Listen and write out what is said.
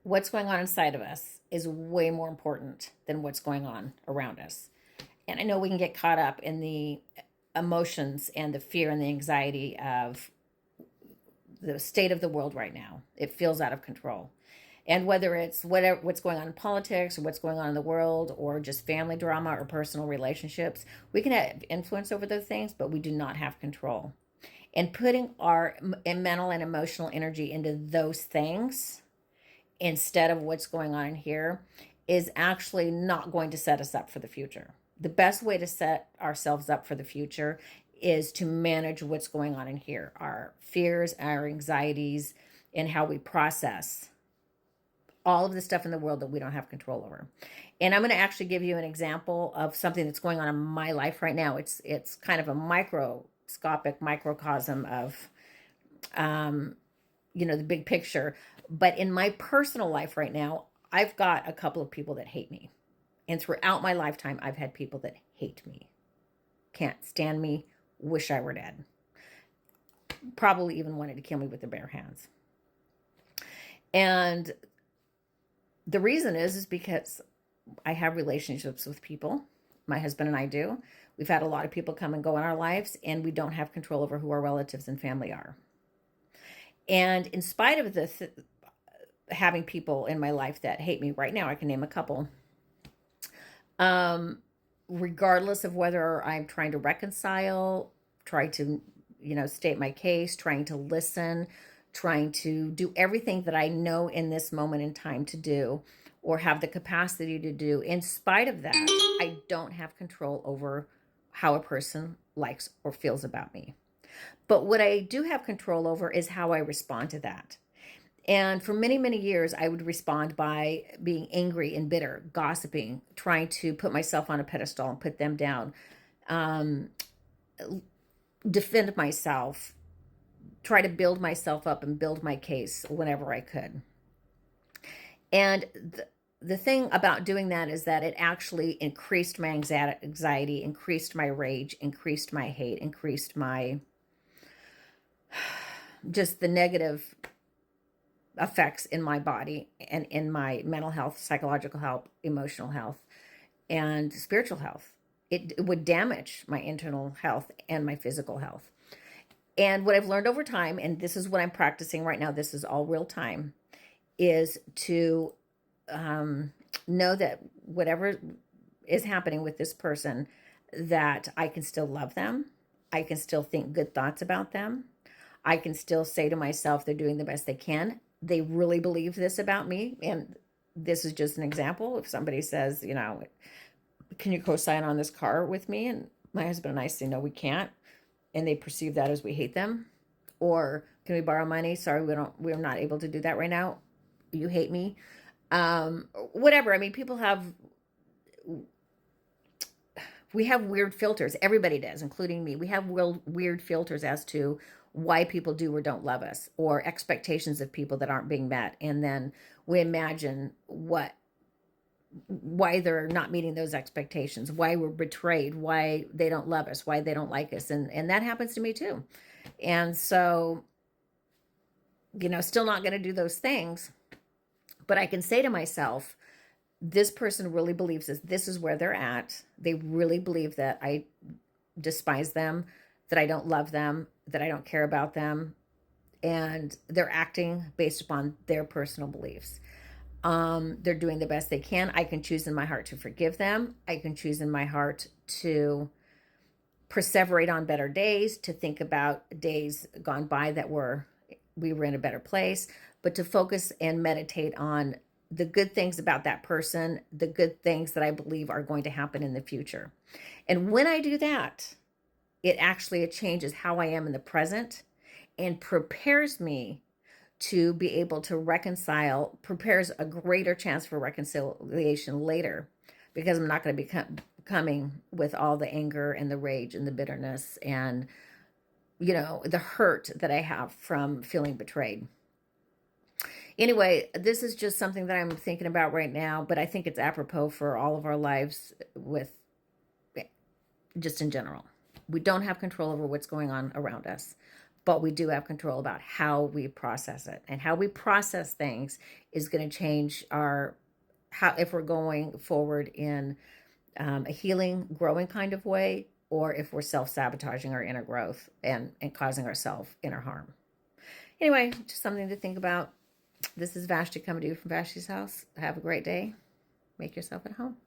what's going on inside of us is way more important than what's going on around us. And I know we can get caught up in the emotions and the fear and the anxiety of the state of the world right now. It feels out of control. And whether it's what's going on in politics or what's going on in the world or just family drama or personal relationships, we can have influence over those things, but we do not have control. And putting our mental and emotional energy into those things instead of what's going on here is actually not going to set us up for the future. The best way to set ourselves up for the future is to manage what's going on in here, our fears, our anxieties, and how we process all of the stuff in the world that we don't have control over. And I'm going to actually give you an example of something that's going on in my life right now. It's kind of a microscopic microcosm of the big picture. But in my personal life right now, I've got a couple of people that hate me. And throughout my lifetime, I've had people that hate me, can't stand me, wish I were dead. Probably even wanted to kill me with their bare hands. And the reason is because I have relationships with people. My husband and I do. We've had a lot of people come and go in our lives, and we don't have control over who our relatives and family are. And in spite of having people in my life that hate me right now, I can name a couple. Regardless of whether I'm trying to reconcile, try to, state my case, trying to listen, trying to do everything that I know in this moment in time to do or have the capacity to do. In spite of that, I don't have control over how a person likes or feels about me. But what I do have control over is how I respond to that. And for many, many years, I would respond by being angry and bitter, gossiping, trying to put myself on a pedestal and put them down, um, defend myself, try to build myself up and build my case whenever I could. And the thing about doing that is that it actually increased my anxiety, increased my rage, increased my hate, increased my just the negative effects in my body and in my mental health, psychological health, emotional health, and spiritual health. It would damage my internal health and my physical health. And what I've learned over time, and this is what I'm practicing right now, this is all real time, is to know that whatever is happening with this person, that I can still love them. I can still think good thoughts about them. I can still say to myself, they're doing the best they can. They really believe this about me. And this is just an example. If somebody says, can you co-sign on this car with me? And my husband and I say, no, we can't. And they perceive that as we hate them. Or can we borrow money? Sorry, we're not able to do that right now. You hate me. Whatever. I mean, we have weird filters. Everybody does, including me. We have weird filters as to why people do or don't love us, or expectations of people that aren't being met. And then we imagine why they're not meeting those expectations, why we're betrayed, why they don't love us, why they don't like us. And that happens to me too. And so, still not going to do those things. But I can say to myself, this person really believes this. This is where they're at. They really believe that I despise them, that I don't love them, that I don't care about them. And they're acting based upon their personal beliefs. They're doing the best they can. I can choose in my heart to forgive them. I can choose in my heart to perseverate on better days, to think about days gone by that we were in a better place, but to focus and meditate on the good things about that person, the good things that I believe are going to happen in the future. And when I do that, it changes how I am in the present and prepares me to be able to reconcile, prepares a greater chance for reconciliation later, because I'm not going to be coming with all the anger and the rage and the bitterness and, the hurt that I have from feeling betrayed. Anyway, this is just something that I'm thinking about right now, but I think it's apropos for all of our lives just in general. We don't have control over what's going on around us, but we do have control about how we process it. And how we process things is going to change our, how, if we're going forward in a healing, growing kind of way, or if we're self-sabotaging our inner growth and causing ourselves inner harm. Anyway, just something to think about. This is Vashti coming to you from Vashti's house. Have a great day. Make yourself at home.